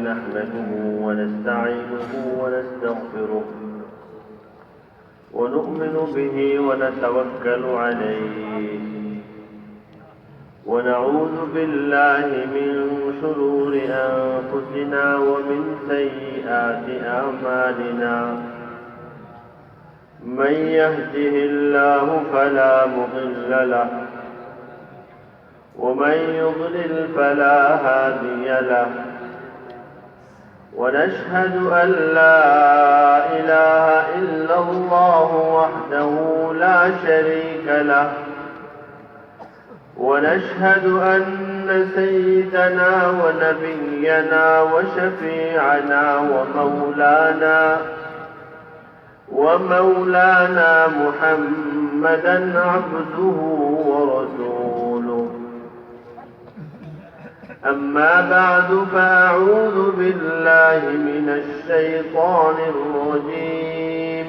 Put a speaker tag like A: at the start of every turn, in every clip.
A: نحمده ونستعينه ونستغفره ونؤمن به ونتوكل عليه ونعوذ بالله من شرور أنفسنا ومن سيئات أعمالنا من يهده الله فلا مضل له ومن يضلل فلا هادي له ونشهد أن لا إله إلا الله وحده لا شريك له ونشهد أن سيدنا ونبينا وشفيعنا ومولانا محمدا عبده ورسوله. أما بعد فأعوذ بالله من الشيطان الرجيم.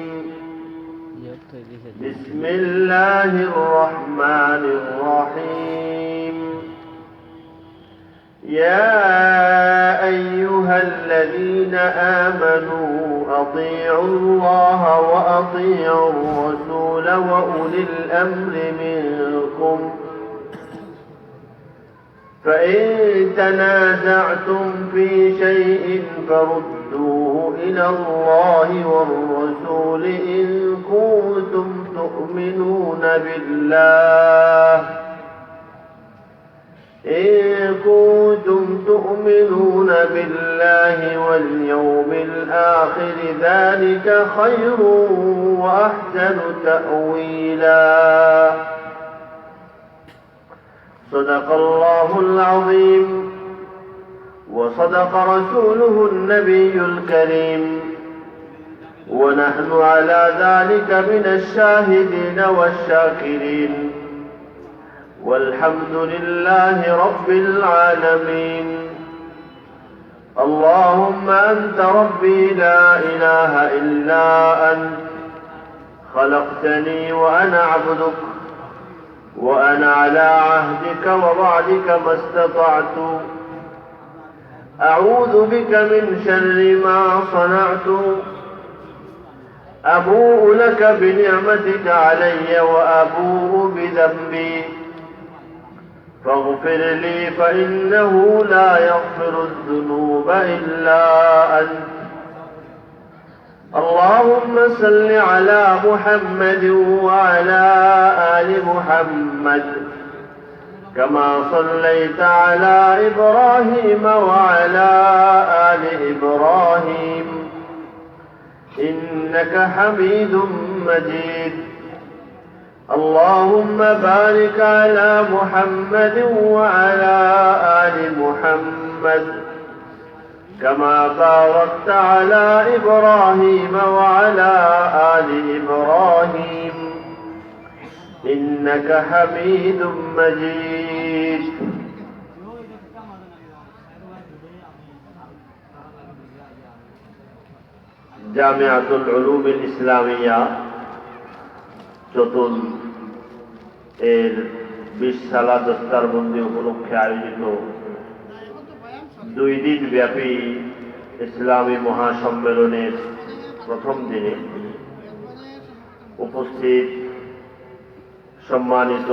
A: بسم الله الرحمن الرحيم. يا أيها الذين آمنوا أطيعوا الله وأطيعوا الرسول وأولي الأمر منكم فإن تنازعتم في شيء فردوه إلى الله والرسول إن كنتم تؤمنون بالله واليوم الآخر ذلك خير وأحسن تأويلا. صدق الله العظيم وصدق رسوله النبي الكريم ونحن على ذلك من الشاهدين والشاكرين والحمد لله رب العالمين. اللهم أنت ربي لا إله إلا أنت خلقتني وأنا عبدك وأنا على عهدك ووعدك ما استطعت أعوذ بك من شر ما صنعت أبوء لك بنعمتك علي وأبوء بذنبي فاغفر لي فإنه لا يغفر الذنوب إلا أنت. اللهم صل على محمد وعلى آل محمد كما صليت على إبراهيم وعلى آل إبراهيم إنك حميد مجيد. اللهم بارك على محمد وعلى آل محمد كما باركت على إبراهيم وعلى آل إبراهيم إنك حميد مجيد. জামিআতুল উলুমিল ইসলামিয়া চতুল এর 20 সালা দস্তারবন্দি উপলক্ষে আয়োজিত 2 দিন ব্যাপী ইসলামী মহাসম্মেলনের প্রথম দিনে উপস্থিত সম্মানিত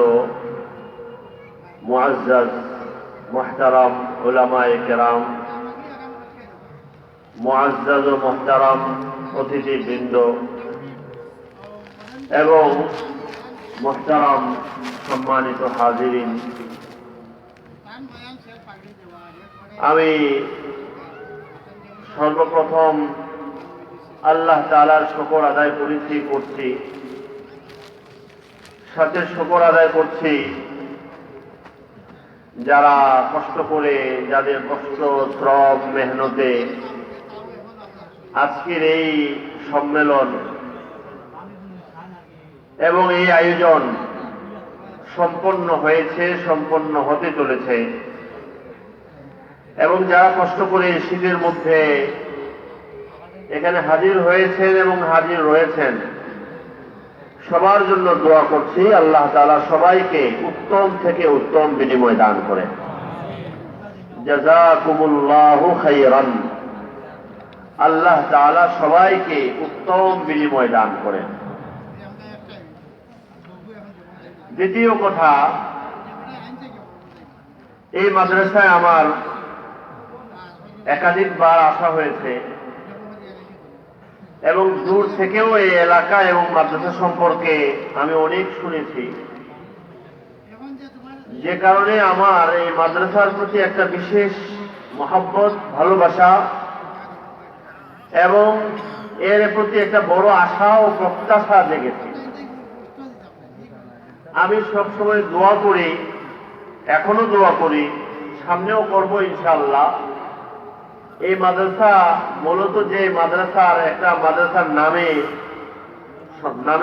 A: মুআজ্জাজ মুহতারাম উলামায়ে কেরাম, মুআজ্জাজ ও মুহতারাম অতিথিবৃন্দ এবং মুহতারাম সম্মানিত হাজিরিন, আমি সর্বপ্রথম আল্লাহ তাআলার শুকর আদায় করছি, সাথে শুকর আদায় করছি যারা কষ্ট করে, যাদের কষ্ট শ্রম মেহনতে আজকের এই সম্মেলন এবং এই আয়োজন সম্পন্ন হয়েছে, সম্পন্ন হতে চলেছে এবং যারা কষ্ট করে শীতের মধ্যে এখানে হাজির হয়েছেন এবং হাজির রয়েছেন সবার জন্য দোয়া করছি আল্লাহ তাআলা সবাইকে উত্তম থেকে উত্তম বিনিময় দান করেন। জাযাকুমুল্লাহু খাইরান। আল্লাহ তাআলা সবাইকে উত্তম বিনিময় দান করেন। দ্বিতীয় কথা, এই মাদ্রাসায় আমার একাধিকবার আসা হয়েছে এবং দূর থেকেও এই এলাকা এবং মাদ্রাসা সম্পর্কে আমি অনেক শুনেছি, যে কারণে আমার এই মাদ্রাসার প্রতি একটা বিশেষ মহব্বত, ভালোবাসা এবং এর প্রতি একটা বড় আশা ও প্রত্যাশা জেগেছে। আমি সবসময় দোয়া করি, এখনো দোয়া করি, সামনেও করবো ইনশাআল্লাহ। এই মাদ্রাসা মূলত যে মাদ্রাসার একটা মাদ্রাসার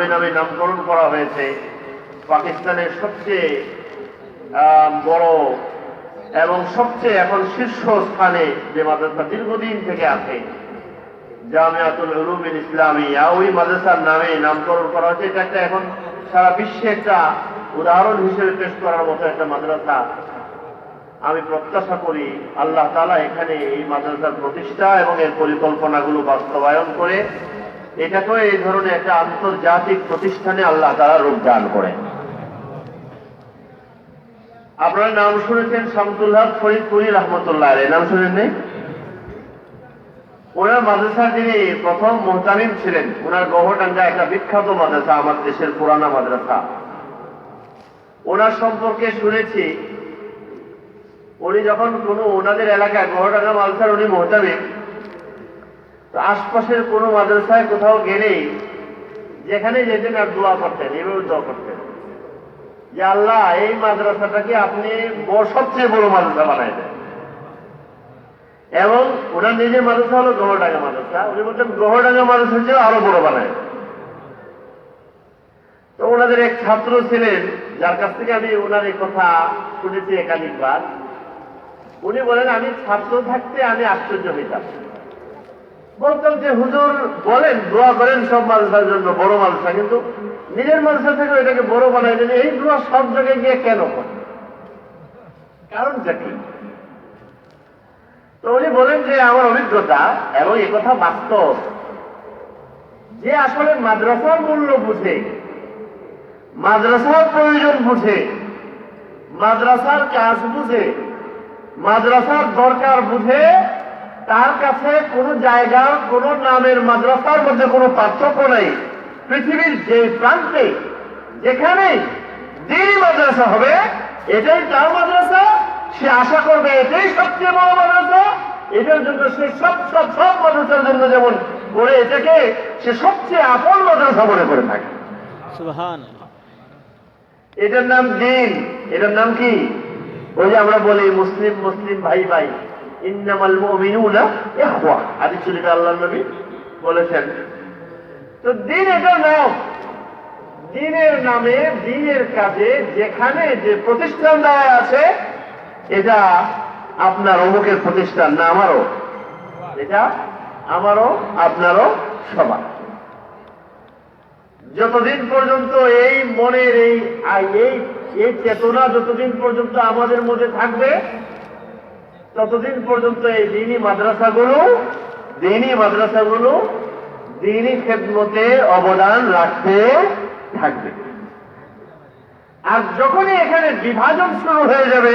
A: নামে নামকরণ করা হয়েছে, পাকিস্তানের সবচেয়ে বড় এবং সবচেয়ে এখন শীর্ষ স্থানে যে মাদ্রাসা দীর্ঘদিন থেকে আছে, জামিয়াতুল উলুম ইসলামিয়া, ওই মাদ্রাসার নামে নামকরণ করা হয়েছে। এটা একটা এখন সারা বিশ্বে একটা উদাহরণ হিসেবে পেশ করার মতো একটা মাদ্রাসা। আমি প্রত্যাশা করি আল্লাহ তাআলা এখানে এই মাদ্রাসার প্রতিষ্ঠা এবং এর পরিকল্পনাগুলো বাস্তবায়ন করে এটাকেও এই ধরনের একটা আন্তর্জাতিক প্রতিষ্ঠানে আল্লাহ তাআলা রূপ দান করেন। আপনারা নাম শুনেছেন শামসুল হক ফরিদপুরি রহমতুল্লাহ আলাইহি, নাম শুনেন নাই? ওনার মাদ্রাসার যিনি প্রথম মুহতামিম ছিলেন, ওনার গহরডাঙ্গা একটা বিখ্যাত মাদ্রাসা, আমার দেশের পুরানা মাদ্রাসা। ওনার সম্পর্কে শুনেছি, উনি যখন কোনো ওনাদের এলাকায় গহরডাঙ্গা মাদ্রাসার উনি মুহতামিম, তো আশপাশের কোনো মাদ্রাসায় কোথাও গেলেই যেখানে যেতেন আর দোয়া করতেন, এভাবে দোয়া করতেন যে আল্লাহ এই মাদ্রাসাটাকে আপনি সবচেয়ে বড় মাদ্রাসা বানাই দেন। এবং ওনার নিজের মাদ্রাসা হলো গহরডাঙ্গা মাদ্রাসা, উনি বলতেন গহরডাঙ্গা মাদ্রাসা চেয়ে আরো বড় বানায়। তো ওনাদের এক ছাত্র ছিলেন যার কাছ থেকে আমি ওনার এই কথা শুনেছি একাধিকবার। উনি বলেন আমি ছাত্র থাকতে আমি আশ্চর্য হইতাম, বলতাম যে হুজুর বলেন দোয়া করেন সব মাদ্রাসার জন্য, বড় মাদ্রাসা, কিন্তু নিজের মাদ্রাসা থেকে এটাকে বড় বানাই দেন, এই দোয়া সব জায়গায় গিয়ে কেন করেন, কারণটা কি? তো উনি বলেন যে আমার অভিজ্ঞতা এবং এ কথা বাস্তব, যে আসলে মাদ্রাসার মূল্য বুঝে, মাদ্রাসার প্রয়োজন বুঝে, মাদ্রাসার কাজ বুঝে, মাদ্রাসার দরকার বুঝে, তার কাছে কোনো জায়গার কোনো নামের মাদ্রাসার মধ্যে কোনো পার্থক্য নেই। পৃথিবীর যে প্রান্তে যেখানে দ্বীনি মাদ্রাসা হবে এটাই তার মাদ্রাসা, সে আশা করবে এটাই সবচেয়ে বড় মাদ্রাসা, এটার জন্য সে সব মাদ্রাসার জন্য যেমন করে এটাকে সে সবচেয়ে আপন মাদ্রাসা মনে করে থাকে। সুবহানাল্লাহ। এটার নাম দ্বীন, এটার নাম কি? ওই যে আমরা বলি মুসলিম মুসলিম ভাই ভাই, ইন্নামাল মুমিনুনা ইখওয়া, হাদিস শরীফে আল্লাহর নবী বলেছেন। তো দ্বীন এটার নাম, দ্বীনের নামে দ্বীনের কাজে যেখানে যে প্রতিষ্ঠান দেওয়া আছে এটা আপনার অমুকের প্রতিষ্ঠান না আমারও, এটা আমারও আপনারও সবার। যতদিন পর্যন্ত এই মনের এই চেতনা যতদিন পর্যন্ত আমাদের মধ্যে থাকবে ততদিন পর্যন্ত এই দ্বীনি মাদ্রাসাগুলো দ্বীনি খেদমতে অবদান রাখতে থাকবে। আর যখনই এখানে বিভাজন শুরু হয়ে যাবে,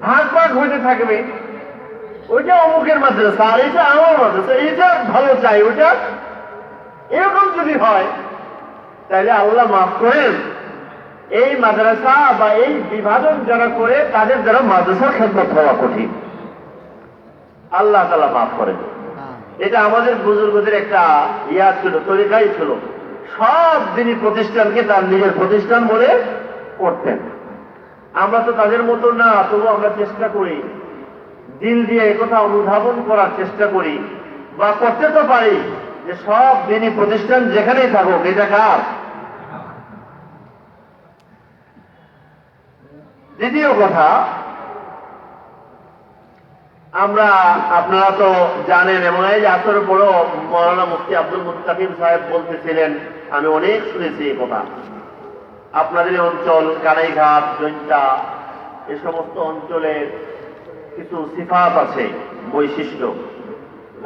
A: ভাগ ভাগ হইতে থাকবে, ওইটা অমুকের মাদ্রাসা আর এটা আমার মাদ্রাসা, এটা ভালো চাই ওইটা, এরকম যদি হয় তাহলে আল্লাহ মাফ করেন, এই মাদ্রাসা বা এই বিভাজন যারা করে তাদের দ্বারা মাদ্রাসার খেদমত হওয়া কঠিন। আল্লাহ তাআলা মাফ করেন। এটা আমাদের বুজুর্গদের একটা ছিল, তরিকাই ছিল, সব দিনই প্রতিষ্ঠানকে তার নিজের প্রতিষ্ঠান বলে করতেন। আমরা তো তাদের মতো না, তবু আমরা চেষ্টা করি, দিল দিয়ে একথা অনুধাবন করার চেষ্টা করি বা করতে তো পারি যে সব দিনই প্রতিষ্ঠান যেখানেই থাকুক এটা কার। দ্বিতীয় কথা, আপনারা তো জানেন এবং এই যে আসরের পরেও মৌলানা মুফতি আব্দুল মুত্তাকিম সাহেব বলতেছিলেন, আমি অনেক শুনেছি এই কথা, আপনাদের অঞ্চল কানাইঘাট, জৈন্তা, এ সমস্ত অঞ্চলের কিছু সিফাত আছে, বৈশিষ্ট্য,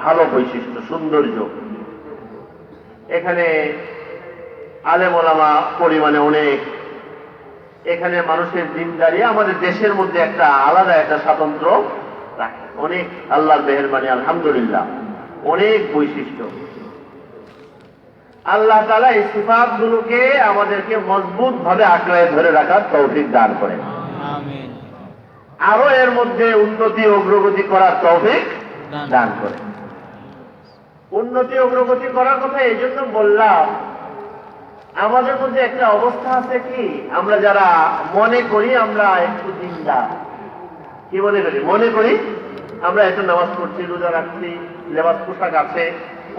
A: ভালো বৈশিষ্ট্য, সৌন্দর্য। এখানে আলেম ওলামা পরিমাণে অনেক, এখানে মানুষের দিনদারি আমাদের দেশের মধ্যে একটা আলাদা একটা স্বাতন্ত্র্য রাখে, অনেক আল্লাহর মেহেরবানি, আলহামদুলিল্লাহ, অনেক বৈশিষ্ট্য। আল্লাহ তাআলা এই সিফাত গুলোকে আমাদেরকে মজবুত ভাবে আঁকড়ায় ধরে রাখার তৌফিক দান করেন,
B: আমিন।
A: আরো এর মধ্যে উন্নতি অগ্রগতি করার তৌফিক দান করেন। উন্নতি অগ্রগতি করার কথা এই জন্য বললাম, আমাদের মধ্যে একটা অবস্থা আছে কি, আমরা যারা মনে করি আমরা একটু দিনদার, কি মনে করি? মনে করি আমরা একটু নামাজ পড়ছি, রোজা রাখছি, লেবাস পোশাক আছে,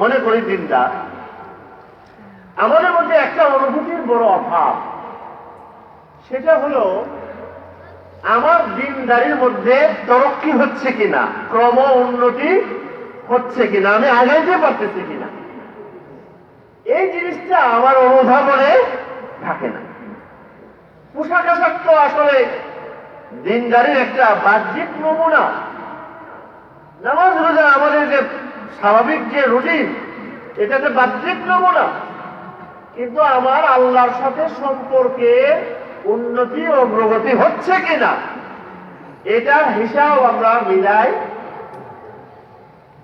A: মনে করি দিনদার। আমাদের মধ্যে একটা অনুভূতির বড় অভাব, সেটা হলো আমার দিনদারির মধ্যে তরক্কি হচ্ছে কিনা, ক্রম উন্নতি হচ্ছে কিনা, আমি আগাইতে পারতেছি কিনা, এই জিনিসটা আমার অনুধাবনে থাকে না। পোশাক আশাক তো আসলে দিনদারির একটা বাহ্যিক নমুনা। নামাজ রোজা আমাদের যে স্বাভাবিক যে রুটিন, এটা তো বাহ্যিক নমুনা, কিন্তু আমার আল্লাহর সাথে সম্পর্কে উন্নতি অগ্রগতি হচ্ছে কিনা, এটার হিসাব আমরা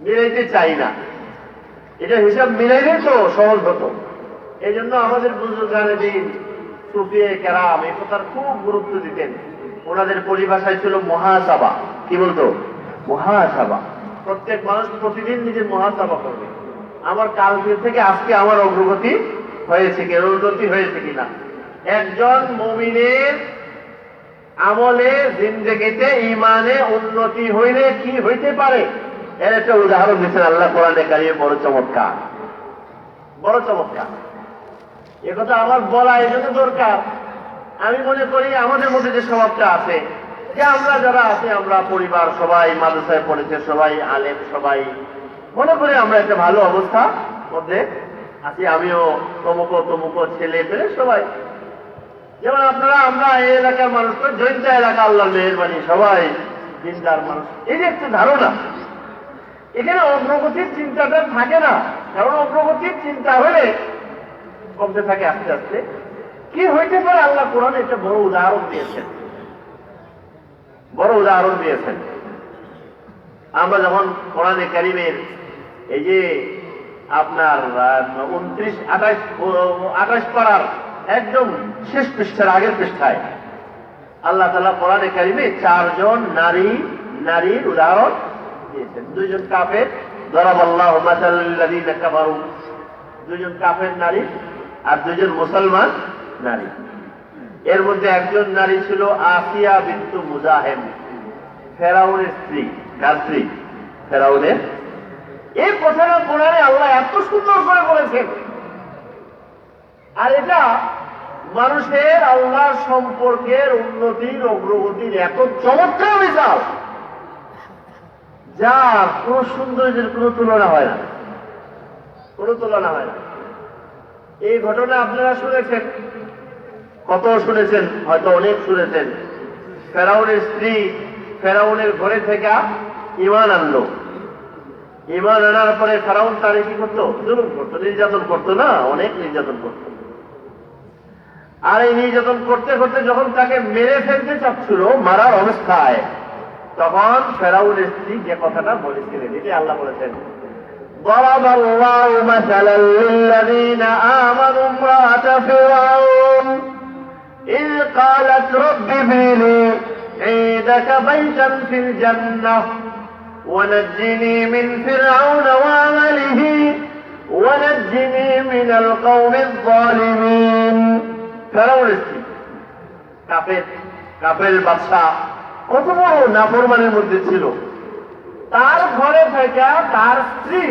A: মিলাইতে চাই না। এটা হিসাব মিলাইলে তো সহজ হতো। এই জন্য আমাদের বুজুর্গানে দিন, সুফিয়ে কেরাম এই কথার খুব গুরুত্ব দিতেন। ওনাদের পরিভাষায় ছিল মহাসাবা। কি বলতো? মহাসাবা। প্রত্যেক মানুষ প্রতিদিন নিজের মহাসাবা করবে, আমার কালকে থেকে আজকে আমার অগ্রগতি হয়েছে কি, উন্নতি হয়েছে কিনা। একজন মুমিনের আমলে, জিন্দেগিতে, ইমানে উন্নতি হইলে কি হইতে পারে, এর একটা উদাহরণ দিচ্ছেন আল্লাহ কোরআনে কারিমে। বড় চমৎকার, বড় চমৎকার। এ কথা আমার বলা এই জন্য দরকার, আমি মনে করি আমাদের মধ্যে যে স্বভাবটা আছে, যে আমরা যারা আছে, আমরা পরিবার সবাই মাদ্রাসায় পড়েছে, সবাই আলেম, সবাই মনে করি আমরা একটা ভালো অবস্থা মধ্যে আছি। আমিও তমুক ছেলে পেলে সবাই, যেমন আপনারা, আমরা এই এলাকার মানুষ তো, জৈন্তা এলাকা, আল্লাহর মেহেরবানি, সবাই দিনদার মানুষ। এই যে একটা ধারণা, এখানে অগ্রগতির চিন্তাটা থাকে না, কারণ অগ্রগতির চিন্তা হলে কমতে থাকে আস্তে আস্তে। কি হইতে পারে, আল্লাহ কোরআনে একটা বড় উদাহরণ দিয়েছেন, বড় উদাহরণ দিয়েছেন। আমরা যখন কোরআনে কারিমের এই যে আপনার 29-28 পারার একদম শেষ পৃষ্ঠার আগের পৃষ্ঠায় আল্লাহ তাআলা কোরআনে কারিমে 4 জন নারীর উদাহরণ দিয়েছেন। 2 জন কাফের, দরাবাল্লাহু মাসালাল লাযিনা কাফারু, 2 জন কাফের নারী আর 2 জন মুসলমান নারী। এর মধ্যে একজন নারী ছিল আসিয়া বিনতু মুজাহিম, ফেরাউনের স্ত্রী। কার স্ত্রী? ফেরাউনের। এই কথাটা কোরআনে আল্লাহ এত সুন্দর করে বলেছেন, আর এটা মানুষের আল্লাহর সম্পর্কের উন্নতির অগ্রগতির এত চমৎকার মিসাল, যার কোন সৌন্দর্যের কোন তুলনা হয় না, কোন তুলনা হয় না। এই ঘটনা আপনারা শুনেছেন, কত শুনেছেন, হয়তো অনেক শুনেছেন। ফেরাউনের স্ত্রী ফেরাউনের ঘরে থেকে ঈমান আনলো। ঈমান আনার পরে ফেরাউন তারে কি করতো? জুলুম করতো, নির্যাতন করতো না, অনেক নির্যাতন করতো। আর এই নির্যাতন করতে করতে যখন তাকে মেরে ফেলতে চাচ্ছিল, মারার অবস্থায়, তখন ফেরাউনের স্ত্রী যে কথাটা বলেছিলেন, এটি আল্লাহ বলেছেন, ضرب الله مثلا للذين آمنوا امرأة فرعون إذ قالت رب ابن لي عندك بيتا في الجنة ونجني من فرعون وعمله ونجني من القوم الظالمين। ফেরাউনের স্ত্রী, কাফের বাদশা, কত বড় নাফরমানের মধ্যে ছিল। তার ঘরে থেকে তার স্ত্রী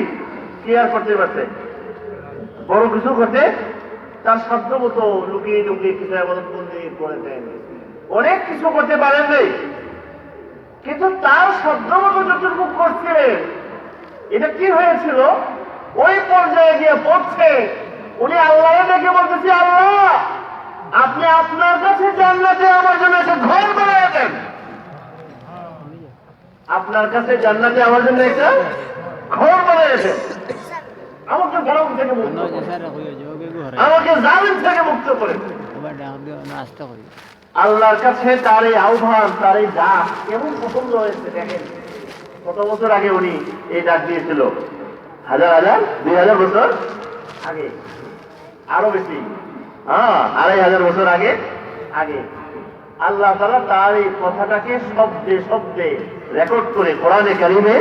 A: কি আর করতে পারছে? বড় কিছু করতে তার সাধ্য মতো লুকিয়ে লুকিয়ে কিছু বন্দি করেছেন, অনেক কিছু করতে পারেন নাই, কিন্তু তার সাধ্য মতো যতটুকু করছিলেন, এটা কি হয়েছিল? ওই পর্যায়ে গিয়ে পড়ছে, উনি আল্লাহকে দেখে বলতেছে, আল্লাহ আপনি আপনার কাছে জান্নাতে আমার জন্য একটা ঘর বানিয়ে দেন। আপনার কাছে জান্নাতে আমার জন্য একটা ঘর বানিয়েছে, আমাকে গরম থেকে মুক্ত করে, আমাকে জালিম থেকে মুক্ত করে। আল্লাহর কাছে তার এই আহ্বান, তার এই ডাক কেমন পছন্দ হয়েছে দেখেন। কত বছর আগে উনি এই ডাক দিয়েছিল? 2000 বছর আগে, আরো বেশি, 2500 বছর আগে আগে আল্লাহ তাআলা তার এই কথাটাকে শব্দে শব্দে রেকর্ড করে কোরআনে কারিমে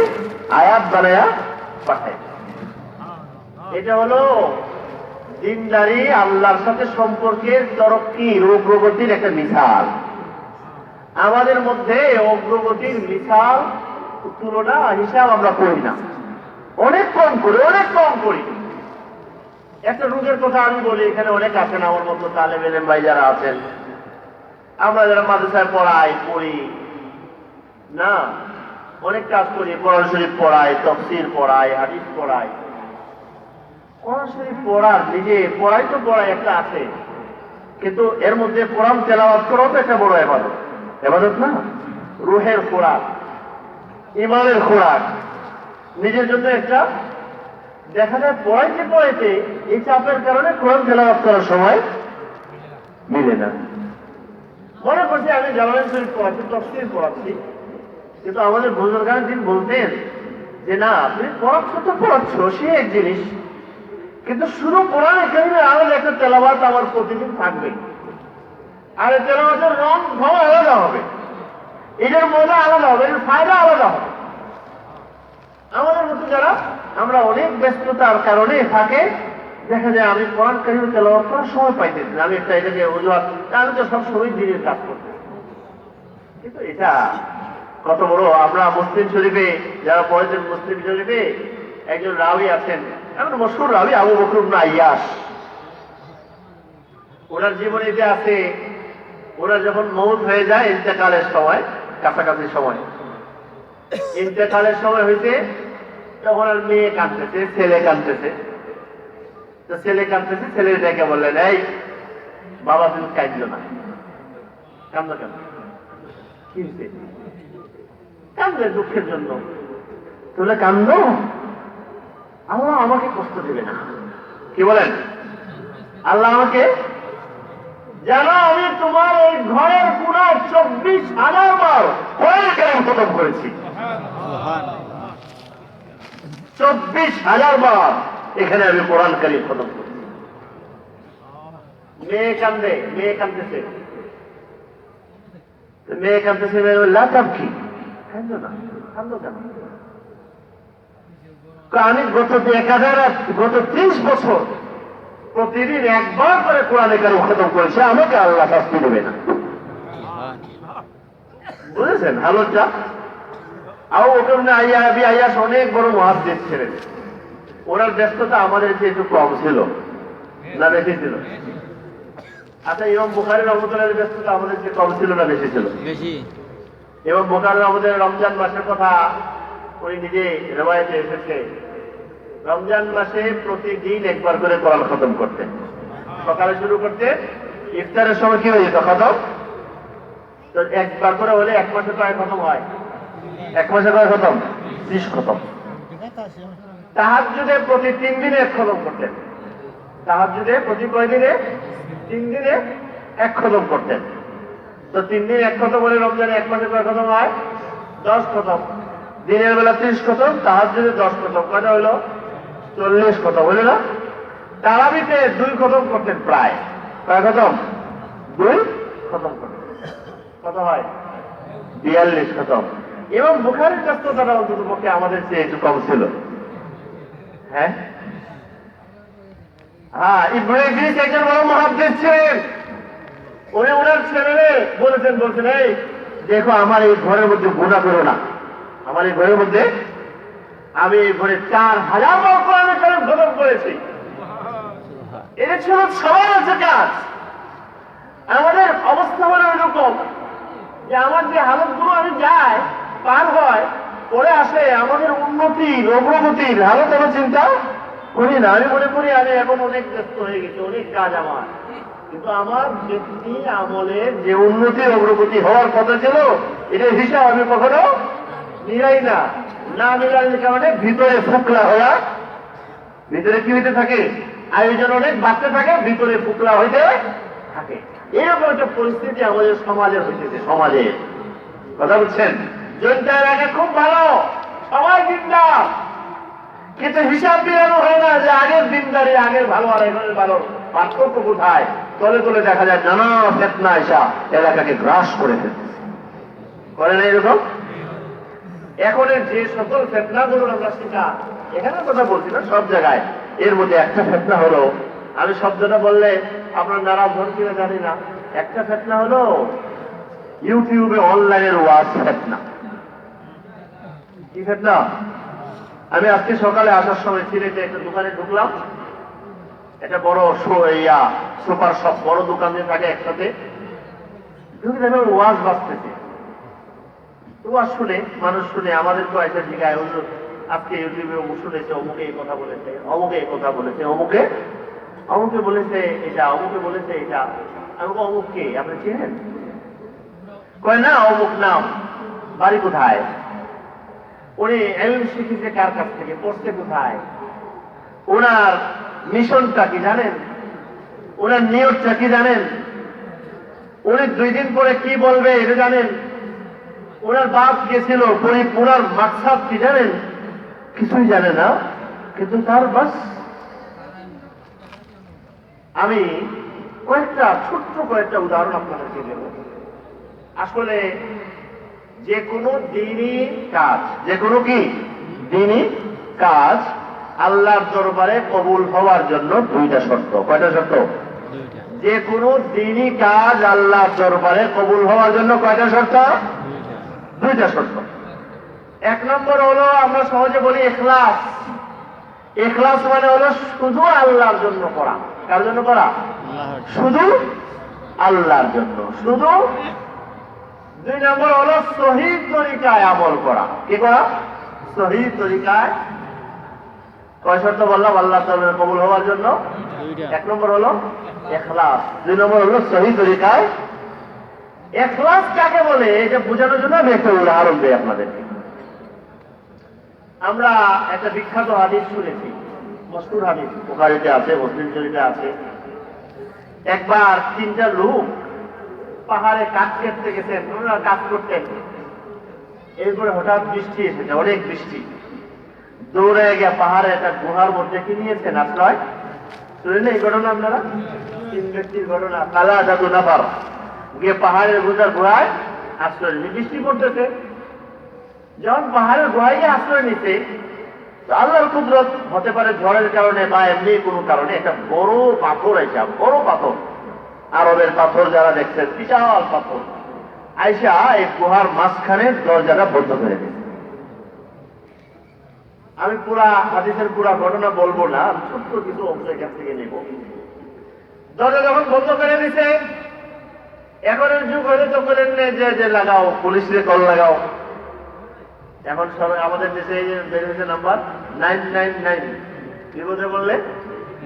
A: আয়াত বানায়া পাঠায়। এটা হলো দিনদারি, আল্লাহর সাথে সম্পর্কের তরক্কির, অগ্রগতির একটা মিসাল। আমাদের মধ্যে অগ্রগতির মিসাল তুলনা হিসাব আমরা করি না, অনেক কম করি। একটা রোগের কথা আমি বলি, এখানে অনেক আছেন আমার মতো তালেব ইলম ভাই যারা আছেন, আমরা যারা মাদ্রাসায় পড়ি না, অনেক কাজ করি, কোরআন শরীফ পড়াই, তাফসীর পড়াই, হাদিস পড়াই। কোরআন শরীফ পড়ার নিজে পড়াই তো পড়াই একটা আছে, কিন্তু এর মধ্যে কোরআন তেলাওয়াত করাও তো একটা বড় ইবাদত না? রুহের খোরাক, ইমানের খোরাক, নিজের জন্য একটা। দেখা যায় পড়াইতে এই চাপের কারণে কোরআন তেলাওয়াত করার সময় মিলে না। মনে করছি আমি জালালাইন শরীফ পড়াচ্ছি, তাফসীর পড়াচ্ছি, কিন্তু আমাদের বুজুর্গান দিন বলতেন যে না, তুমি পড়াচ্ছ সে এক জিনিস, কিন্তু শুধু কোরআন কারিমে আলাদা একটা তেলাওয়াত আমার প্রতিদিন থাকবে, আর এই তেলাওয়াতের রং ঢং আলাদা হবে, এটার মজা আলাদা হবে, এর ফায়দা আলাদা হবে। আমাদের মতো যারা আমরা অনেক ব্যস্ততার কারণে থাকে, দেখা যায় আমি কোরআন কারিমে তেলাওয়াত করার সময় পাইতেছি না, আমি এটাকে অজুহাত, আমি তো সব সময় দিনের কাজ করতে। কিন্তু এটা কত বড়! আমরা মুসলিম শরীফে যারা পড়েছেন, মুসলিম শরীফে একজন রাবি আছেন, এমন মশহুর রাবি, আবু বকর ইবনে আইয়াশ। ওনার জীবনে যে আছে, ওনার যখন মউত হয়ে যায়, ইন্তেকালের সময়, কাছাকাছি সময় ইন্তেকালের সময় হয়েছে, তখন আর মেয়ে কাঁদতেছে, ছেলে কাঁদতেছে। তো ছেলে কাঁদতেছে, ছেলে ডেকে বললেন, এই বাবা তুমি কাঁদলো না, কাঁদলো কেন? কি হয়েছে? কাঁদলে দুঃখের জন্য। তাহলে কান্দো, আল্লাহ আমাকে কষ্ট দেবে না। কি বলেন? আল্লাহ আমাকে, জানো আমি তোমার এই ঘরের কোনায় 24,000 বার কোরআন কারীম খতম করেছি। 24,000 বার এখানে আমি কোরআন কারীম খতম করেছি। মেয়ে কাঁদতেছে, লাভ কি? কান্দো না, কান্দো কেন? আমি গত 30 বছর প্রতিদিন একবার করে কোরআনে কারীম খতম করেছে, আমাকে আল্লাহ শাস্তি দেবে না। বুঝেছেন হালতটা? আবু বকর ইবনে আইয়াশ অনেক বড় মুহাদ্দিস ছিলেন। ওনার ব্যস্ততা আমাদের চেয়ে একটু কম ছিল না বেশি ছিল? আচ্ছা, ইমাম বুখারী রাহমাতুল্লাহির ব্যস্ততা আমাদের চেয়ে কম ছিল না বেশি ছিল? বেশি। এবং বুখারী আমাদের রমজান মাসের কথা উনি নিজে রিওয়ায়েতে এসেছে, রমজান মাসে প্রতিদিন একবার করে কোরআন খতম করতেন। সকালে শুরু করতে, ইফতারের সময় কি হয়ে যেত খতম। তো একবার করে হলে 1 মাসে কয় খতম হয়? 1 মাসে কয় খতম? 30 খতম। তাহাজ্জুদে প্রতি 3 দিনে 1 খতম করতেন। তাহাজ্জুদে প্রতি কয় দিনে? 3 দিনে 1 খতম করতেন। তো 3 দিন 1 খতম হলে রমজানে 1 মাসে কয় খতম হয়? 10 খতম। দিনের বেলা 30 খতম, তাহাজ্জুদে 10 খতম, কয়টা হইল? 40 খতম হইল না? তারাবিতে 2 খতম করতেন প্রায়। কয় খতম? 2 খতম করতেন। কত হয়? 42 খতম। এবং বুখারীর ব্যস্ততাটা অন্তত পক্ষে আমাদের চেয়ে একটু কম ছিল। হ্যাঁ, ইবনে ইদ্রিস একজন বড় মুহাদ্দিস ছিলেন। উনি ওনার ছেলেরে বলছেন, এই দেখো আমার এই ঘরের মধ্যে গুনাহ করো না, আমার এই ঘরের মধ্যে আমি এই ঘরে 4000 বার কোরআন কারীম খতম করেছি। এটা ছিল সবার কাছে কাজ। আমাদের অবস্থা হলো এরকম যে আমার যে হালতগুলো আমি যাই পার হয় পরে আসে, আমাদের উন্নতির অগ্রগতির হালত আমি চিন্তা করি না। আমি মনে করি আমি এখন অনেক ব্যস্ত হয়ে গেছি, অনেক কাজ আমার, কিন্তু আমার ব্যক্তি আমলের যে উন্নতি অগ্রগতি হওয়ার কথা ছিল, এটার হিসাব আমি কখনো মিলাই না, না মিলানোর কারণে ভিতরে ফুকলা হয়ে, ভিতরে কি হইতে থাকে, আয়োজন অনেক বাড়তে থাকে, ভিতরে ফুকলা হইতে থাকে। এরকম একটা পরিস্থিতি আমাদের সমাজের হইতেছে। সমাজে কথা বলছেন, জনতার আগে খুব ভালো, সবাই দিনদার, কিন্তু হিসাব মিলানো হয় না যে আগের দিনদারি, আগের ভালো আর এখনের ভালো পার্থক্য কোথায়। তলে তলে দেখা যায় নানা ফেতনা এসা এলাকাকে গ্রাস করে ফেলতেছে, করে না এরকম? এখনের যে সকল ফেতনাগুলো আমরা শিখা, এখানে কথা বলছি না, সব জায়গায়। এর মধ্যে একটা ফেতনা হলো, আমি শব্দটা বললে আপনার নারাজ হন কিনা জানি না, একটা ফেতনা হলো ইউটিউবে অনলাইনের ওয়াজ ফেতনা। কি ফেতনা? আমি আজকে সকালে আসার সময় সিলেটে একটা দোকানে ঢুকলাম, একটা বড় সুপার শপ, বড় দোকান দিয়ে থাকে একসাথে। ঢুকে দেখলাম ওয়াজ বাজতেছে। ওয়াজ শুনে মানুষ শুনে আমাদের তো একটা জায়গায় আজকে ইউটিউবে অমুক শুনেছে, অমুকে এই কথা বলেছে, অমুকে এই কথা বলেছে, অমুকে অমুকে বলেছে এটা, অমুকে বলেছে এটা। আমি অমুককে আপনি চেনেন? কয় না, অমুক নাম, বাড়ি কোথায়, উনি এলএম শিখেছে কার কাছ থেকে, পড়ছে কোথায়, ওনার মিশনটা কি জানেন, ওনার নিয়তটা কি জানেন, উনি 2 দিন পরে কি বলবে এটা জানেন, ওনার বাপ গেছিল, ওনার মাকসাদ কি জানেন? কিছুই জানে না, কিন্তু তার বাস। আমি কয়েকটা উদাহরণ আপনাদেরকে দেব। আসলে যে কোনো দিনই কাজ, যে কোনো কি দিনই কাজ আল্লাহর দরবারে কবুল হওয়ার জন্য 2টা শর্ত। কয়টা শর্ত? যে কোনো দিনই কাজ আল্লাহর দরবারে কবুল হওয়ার জন্য কয়টা শর্ত? 2টা শর্ত। 1 নম্বর হলো, আমরা সহজে বলি ইখলাস। ইখলাস মানে হলো শুধু আল্লাহর জন্য করা। কার জন্য করা? শুধু আল্লাহর জন্য, শুধু। 2 নম্বর হলো সহিহ তরিকায় আমল করা। কি করা? সহিহ তরিকায়। কয় শর্ত বললাম আল্লাহর দরবারে কবুল হওয়ার জন্য? 1 নম্বর হলো ইখলাস, 2 নম্বর হলো সহিহ তরিকায়। ইখলাস কাকে বলে এটা বোঝানোর জন্য আমি একটা উদাহরণ দেই আপনাদেরকে। আমরা একটা বিখ্যাত হাদিস শুনেছি, মশহুর হাদিস, বুখারীতে আছে, মুসলিম শরীফে আছে। একবার 3টা লোক পাহাড়ে কাঠ কাটতে গেছেন, ওনারা কাজ করতেন। এরপরে হঠাৎ বৃষ্টি এসেছে, অনেক বৃষ্টি। দৌড়ে গিয়ে পাহাড়ে একটা গুহার মধ্যে কি নিয়েছেন আশ্রয়। শুনেন এই ঘটনা আপনারা? 3 ব্যক্তির ঘটনা। কালা জাদু নাফার গিয়ে পাহাড়ের গুহায় আশ্রয় নিয়ে, বৃষ্টি পড়তেছে। যখন পাহাড়ের গুহায় গিয়ে আশ্রয় নিতে, আল্লাহর কুদরত, হতে পারে ঝড়ের কারণে বা এমনি কোনো কারণে, একটা বড় পাথর আইসা, বড় পাথর, আরবের পাথর যারা দেখছেন, বিশাল পাথর আইসা এই গুহার মাঝখানে দরজাটা বন্ধ করে দিয়েছে। আমি পুরা হাদিসের পুরা ঘটনা বলবো না, আমি ছোট্ট কিছু অংশ এখান থেকে নেব। দরজা যখন বন্ধ করে দিছে, এখনের যুগ হলে তো বলেন যে লাগাও, পুলিশে কল লাগাও। এখন সবাই আমাদের দেশে বেরিয়েছে নাম্বার 999, বিপদে বললে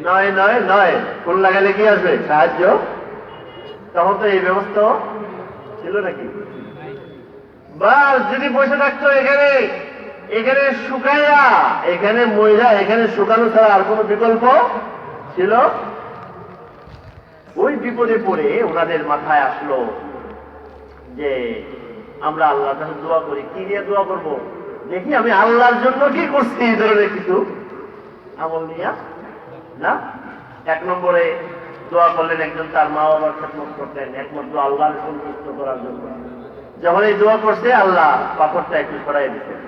A: 999 ফোন লাগালে কি আসবে? সাহায্য। তখন তো এই ব্যবস্থা ছিল নাকি? বা যদি বসে থাকতো এখানে শুকাইয়া, এখানে ময়রা, এখানে শুকানো ছাড়া আর কোনো বিকল্প ছিল? ওই বিপদে পড়ে ওনাদের মাথায় আসলো যে আমরা আল্লাহর কাছে দোয়া করি। কি নিয়ে দোয়া করব? দেখি আমি আল্লাহর জন্য কি করছি, এই ধরনের কিছু আমল নিয়ে না। 1 নম্বরে দোয়া করলেন, একজন তার মা বাবার খেদমত করতেন একমাত্র আল্লাহর সন্তুষ্ট করার জন্য। যখন এই দোয়া করছে, আল্লাহ পাথরটা একটু সরাই দিচ্ছেন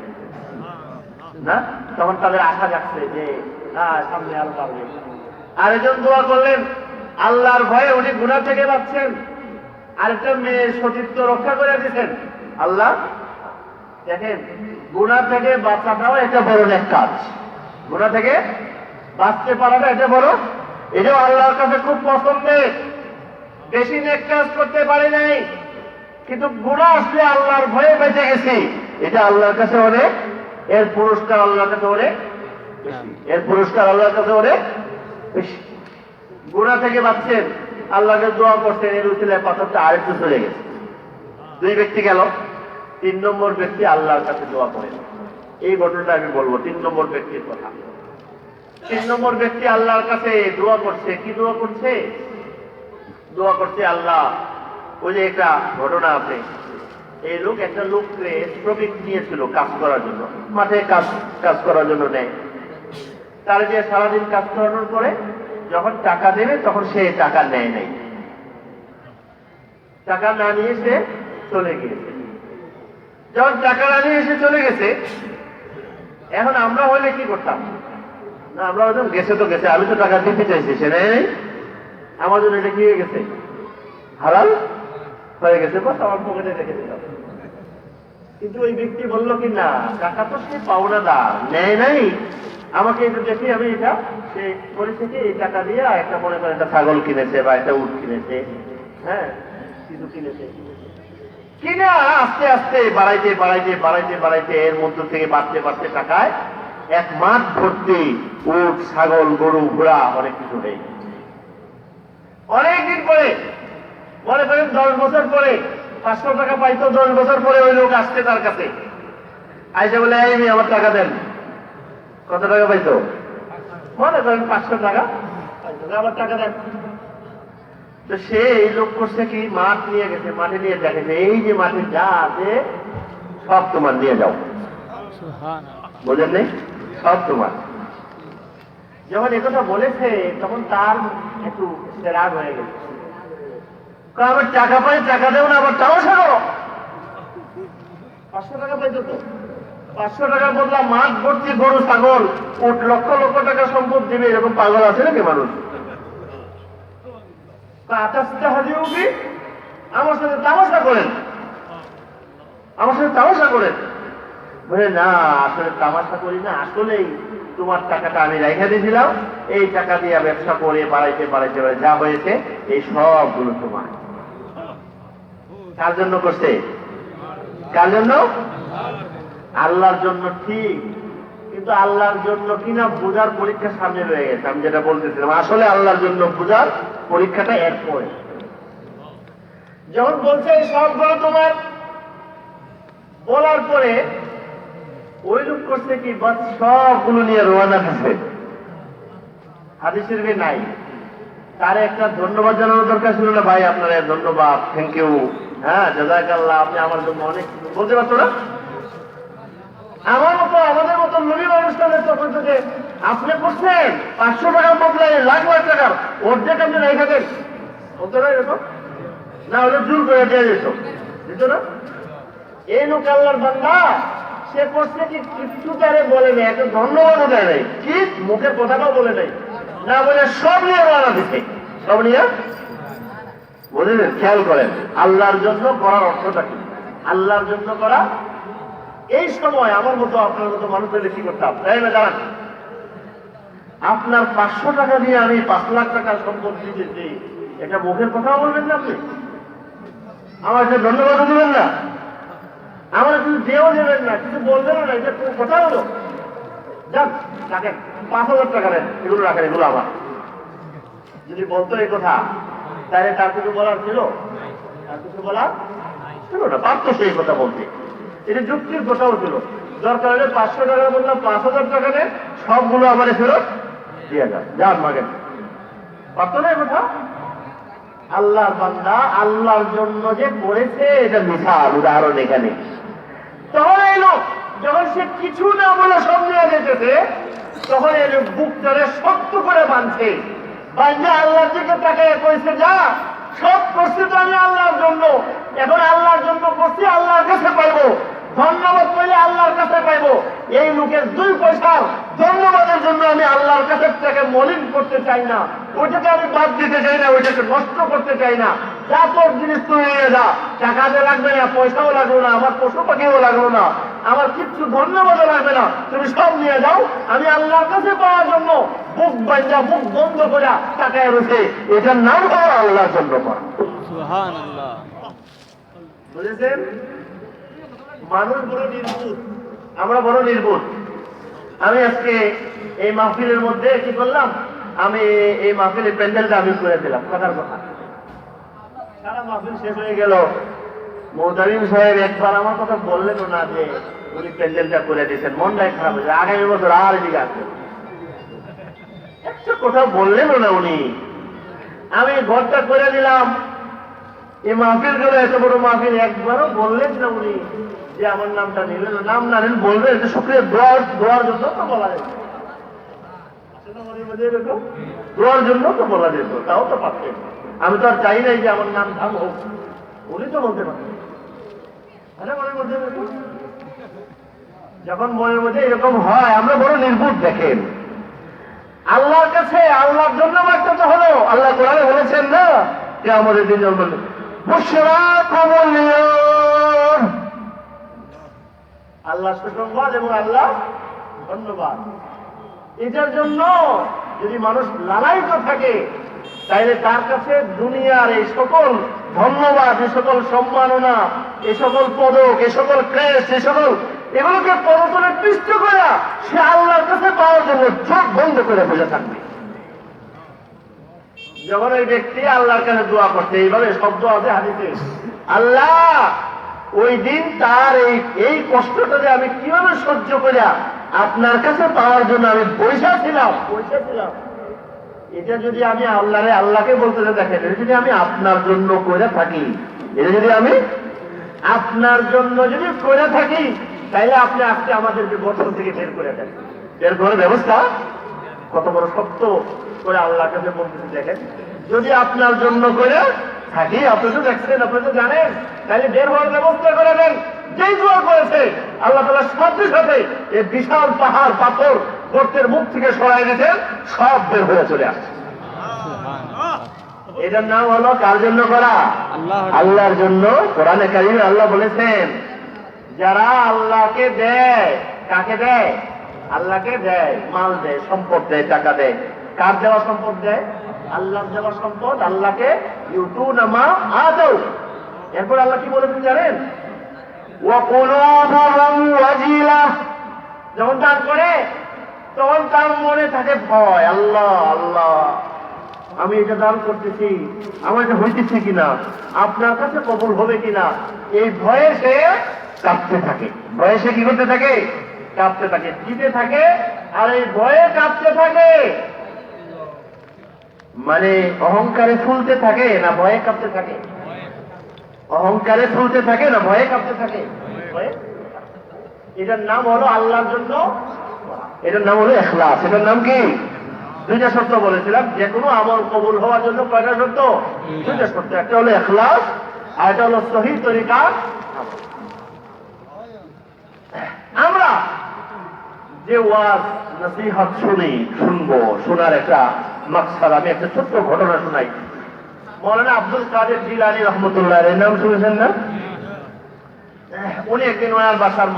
A: না, তখন তাদের আশা যাচ্ছে যে সামনে আরো পারবে। আরেকজন দোয়া করলেন, আল্লাহর ভয়ে উনি গুনাহ থেকে বাঁচছেন, আরেকটা মেয়ে সতীত্ব রক্ষা করে দিচ্ছেন। আল্লাহ দেখেন, গুনাহ থেকে বাঁচাটাও একটা বড় নেক কাজ। গুনাহ থেকে বাঁচতে পারাটা এটা বড়, এটাও আল্লাহর কাছে খুব পছন্দের। বেশি নেক কাজ করতে পারি নাই, কিন্তু গুনাহ আসলে আল্লাহর ভয়ে বেঁচে গেছি, এটা আল্লাহর কাছে অনেক, এর পুরস্কার আল্লাহর কাছে অনেক বেশি, এর পুরস্কার আল্লাহর কাছে অনেক বেশি। গুনাহ থেকে বাঁচছেন, আল্লাহকে দোয়া করছেন, এর উচিলায় পাথরটা আরেকটু চলে গেছে। 2 ব্যক্তি গেল, তিন নম্বর ব্যক্তি আল্লাহর কাছে দোয়া করে। এই ঘটনাটা আমি বলবো, 3 নম্বর ব্যক্তির কথা। 3 নম্বর ব্যক্তি আল্লাহর কাছে দোয়া করছে। কি দোয়া করছে? দোয়া করছে, আল্লাহ, ওই যে একটা ঘটনা আছে, এই লোক একটা লোককে শ্রমিক নিয়েছিল কাজ করার জন্য, মাঠে কাজ করার জন্য নেয়। তার যে সারাদিন কাজ করানোর পরে যখন টাকা দেবে তখন সে টাকা নেয় নাই, টাকা না নিয়ে সে চলে গিয়েছে। যখন টাকা না নিয়ে এসে চলে গেছে, এখন আমরা হলে কি করতাম? না, আমরা বলতাম গেছে তো গেছে, আমি তো টাকা দিতে চাইছি, সে নেই, আমার জন্য এটা কি হয়ে গেছে? হালাল হয়ে গেছে, বাস আমার পকেটে রেখে দিলাম। কিন্তু ওই ব্যক্তি বলল কি না, টাকা তো সে পাওনাদার, নেয় নাই, আমাকে একটু দেখি, আমি এটা সে করেছে কি এই টাকা দিয়ে একটা মনে করেন একটা ছাগল কিনেছে বা একটা উট কিনেছে, হ্যাঁ কিছু কিনেছে, কিনা আস্তে আস্তে বাড়াইতে বাড়াইতে বাড়াইতে বাড়াইতে এর মধ্য থেকে বাড়তে বাড়তে টাকায় এক মাঠ ভর্তি উট, ছাগল, গরু, ঘোড়া অনেক কিছু হয়ে গেছে। অনেকদিন পরে, মনে করেন 10 বছর পরে 500 টাকা পাইতো, 10 বছর পরে ওই লোক আসছে তার কাছে, আইসে বলে, এই আমার টাকা দেন। কত টাকা পাইতো? মনে করেন 500 টাকা পাইতো, আমার টাকা দেন। তো সে এই লোক করছে কি, মাঠ নিয়ে গেছে, মাঠে নিয়ে দেখেছে এই যে মাঠে যা আছে সব তোমার নিয়ে যাও, বোঝেন নেই, সব তোমার। যখন একথা বলেছে তখন তার একটু রাগ হয়ে গেছে, আমার টাকা পাই, টাকা দেব না, আবার তাও সারো। 500 টাকা পাইতো তো, 500 টাকা বদলা মাঠ ভর্তি গরু, ছাগল, উট, লক্ষ লক্ষ টাকা সম্পদ দিবে, এরকম পাগল আছে নাকি মানুষ? আমার সাথে তামাশা করেন, আমার সাথে তামাশা করেন। বলে না, আসলে তামাশা করি না, আসলেই তোমার টাকাটা আমি রেখে দিয়েছিলাম, এই টাকা দিয়ে ব্যবসা করে বাড়াইতে বাড়াইতে যা হয়েছে এই সবগুলো তোমার। কার জন্য করছে? কার জন্য? আল্লাহর জন্য, ঠিক। কিন্তু আল্লাহর জন্য কিনা বোঝার পরীক্ষা সামনে রয়ে গেছে। আমি যেটা বলতেছিলাম, আসলে আল্লাহর জন্য বোঝার পরীক্ষাটা এরপরে। যখন বলছে সবগুলো তোমার, বলার পরে ওই লোক করছে কি, বাস সবগুলো নিয়ে রওনা দিচ্ছে। হাদিস শরীফে নাই, তার একটা ধন্যবাদ জানানোর দরকার ছিল না? ভাই আপনারা ধন্যবাদ, থ্যাংক ইউ, হ্যাঁ জাযাকাল্লাহ, আপনি আমার জন্য অনেক বলতে পারতো না? আমার মতো, আমাদের মতো নবী মানুষদের তখন থেকে আপনি করছেন 500 টাকার বদলায় লাখ লাখ টাকার অর্ধেক আপনি রেখে দেন, বলতে না এরকম? না হলে জোর করে দেওয়া যেত, দিত না? এই লোক আল্লাহর বান্দা, সে করছে কি, কিছু তারে বলে নেই, একটা ধন্যবাদও দেয় নাই, কি মুখের কথাটাও বলে নাই, না বলে সব নিয়ে রওনা দিচ্ছে, সব নিয়ে। বুঝলেন? খেয়াল করেন আল্লাহর জন্য করার অর্থটা কি। আল্লাহর জন্য করা, এই সময় আমার মতো আপনার মতো মানুষদের কি করতাম, তাই না? জানান, আপনার 500 টাকা দিয়ে আমি 5 লাখ টাকার সম্পদ দিতেছি, এটা মুখের কথাও বলবেন না আপনি, আমার সে ধন্যবাদও দেবেন না, আমার কিছু দেও দেবেন না, কিছু বলবেন না, এটা কোনো কথা হলো? যাক রাখেন, 5000 টাকা দেন, এগুলো রাখেন, এগুলো আমার। যদি বলতো এই কথা, তাহলে তার কিছু বলার ছিল? তার কিছু বলার ছিল না, পারতো সেই কথা বলতে, এটা যুক্তির কথাও ছিল। দরকার হলে 500 টাকা বললাম, 5000 টাকা দেন, সবগুলো আমার ফেরত দিয়ে যান, যান মাগেন, পারতো না এই কথা? আল্লাহর বান্দা আল্লাহর জন্য যে করেছে, এটা মিশাল উদাহরণ এখানে। তখন এই লোক যখন সে কিছু না বলে সব নিয়ে যেতেছে, তখন এই লোক বুকটারে শক্ত করে বাঁধছে, বাঁধে আল্লাহর দিকে তাকায় কইছে, যা সব করছি তো আমি আল্লাহর জন্য, এখন আল্লাহর জন্য করছি, আল্লাহর কাছে পাইবো, ধন্যবাদ পাইলে আল্লাহর কাছে পাইবো। এই লোকের 2 পয়সার ধন্যবাদের জন্য আমি আল্লাহর কাছে তাকে মলিন করতে চাই না, ওইটাকে আমি বাদ দিতে চাই না, ওইটাকে নষ্ট করতে চাই না। যা তোর জিনিস তুই নিয়ে যা, টাকাতে লাগবে না, পয়সাও লাগলো না, আমার পশু পাখিও লাগলো না, আমার কিচ্ছু ধন্যবাদও লাগবে না, তুমি সব নিয়ে যাও। আমি আল্লাহর কাছে পাওয়ার জন্য বুক বাঞ্জা, মুখ বন্ধ করে তাকায় রয়েছে, এটার নাম হলো আল্লাহর জন্য করা। সুবহানাল্লাহ। বুঝেছেন? মানুষ বড় নির্বুধ, আমরা বড় নির্বুধ। আমি আজকে এই মাহফিলের মধ্যে কি করলাম, আমি এই মাহফিলের প্যান্ডেলটা আমি করে দিলাম, কথার কথা। সারা মাহফিল শেষ হয়ে গেল, মোহতামিম সাহেব একবার আমার কথা বললেন না যে উনি প্যান্ডেলটা করে দিয়েছেন, মনটাই খারাপ হয়েছে, আগামী বছর আর এদিকে আসবেন। একটা কথা বললেন না উনি, আমি ঘরটা করে দিলাম, এই মাহফিল করে এত বড় মাহফিল একবারও বললেন না উনি যে আমার নামটা নিলেন, নাম না নিলেন বলবেন এটা শুক্রিয়া দোয়ার জন্য তো বলা যেত, দোয়ার জন্য তো বলা যেত, তাও তো পারতেন। আমি তো আর চাই নাই যে আমার নাম ধাম হোক, উনি তো বলতে পারতেন। যখন মনের মধ্যে এরকম হয় আমরা বড় নির্বুধ। দেখেন আল্লাহর কাছে আল্লাহর জন্য বার্তা তো হলো, আল্লাহ কোরআনে বলেছেন না যে আমাদের দিন জন্ম আল্লাহ সুসংবাদ এবং আল্লাহ ধন্যবাদ। এটার জন্য যদি মানুষ লালায়িত থাকে তাইলে তার কাছে দুনিয়ার এই সকল ধন্যবাদ, এই সকল সম্মাননা, এই সকল পদক, এই সকল ক্রেস্ট, এই সকল এগুলোকে পদতলে পৃষ্ঠ করে সে আল্লাহর কাছে পাওয়ার জন্য চোখ বন্ধ করে বসে থাকবে। যখন ওই ব্যক্তি আল্লাহর কাছে দোয়া করছে, এইভাবে শব্দ আছে হাদিসে, আল্লাহ ওই দিন তার এই কষ্টটা যে আমি কিভাবে সহ্য করিয়া আপনার কাছে পাওয়ার জন্য আমি পয়সা ছিলাম। এটা যদি আমি আল্লাহকে বলতে দেখেন, এটা যদি আমি আপনার জন্য করে থাকি, এটা যদি আমি আপনার জন্য যদি করে থাকি, তাইলে আপনি আজকে আমাদেরকে বছর থেকে বের করে দেন, বের করে ব্যবস্থা কত বড় শক্ত করে আল্লাহর কাছে বলতেছে। দেখেন যদি আপনার জন্য করে থাকি, আপনি তো দেখছেন, আপনি তো জানেন, তাহলে বের হওয়ার ব্যবস্থা করে দেন। যেই দোয়া করেছে আল্লাহ তাআলা সাথে সাথে এই বিশাল পাহাড় পাথর গর্তের মুখ থেকে সরাই দিয়েছেন, সব বের হয়ে চলে আসছে। এটার নাম হলো কার জন্য করা? আল্লাহর জন্য। কোরআনে কারিমে আল্লাহ বলেছেন যারা আল্লাহকে দেয়, কাকে দেয়? আল্লাহকে দেয়, মাল দেয়, সম্পদ দেয়, টাকা দেয়। কার দেওয়া সম্পদ দেয়? আল্লাহর দেওয়া সম্পদ আল্লাহকে ইউতুনা মা আতাউ। এরপর আল্লাহ কি বলেছেন জানেন? ওয়া কুলুবুহুম ওয়াজিলা। যখন দান করে তখন তার মনে থাকে ভয়, আল্লাহ আল্লাহ আমি এটা দান করতেছি, আমার এটা হইতেছে কিনা, আপনার কাছে কবুল হবে কিনা, এই ভয়ে সে কাঁপতে থাকে। ভয়ে সে কি করতে থাকে? কাঁপতে থাকে, দিতে থাকে, আর এই ভয়ে কাঁপতে থাকে। মানে অহংকারে ফুলতে থাকে না ভয়ে কাঁপতে থাকে? অহংকারে ফুলতে থাকে না ভয়ে কাঁপতে থাকে? এটার নাম হলো আল্লাহর জন্য, এটার নাম হলো ইখলাস। এটার নাম কি? দুইটা শর্ত বলেছিলাম, যে কোনো আমল কবুল হওয়ার জন্য কয়টা শর্ত? দুইটা শর্ত। একটা হলো ইখলাস আর একটা হলো সহিহ তরিকা। আমরা যে ওয়াজ নসিহত শুনবো, শোনার একটা মাকসাদ, আমি একটা ছোট্ট ঘটনা শোনাই। মৌলানা আব্দুল কাদের জিলানী রহমতুল্লাহ এর নাম শুনেছেন না? উনি একদিন ওনার বাসার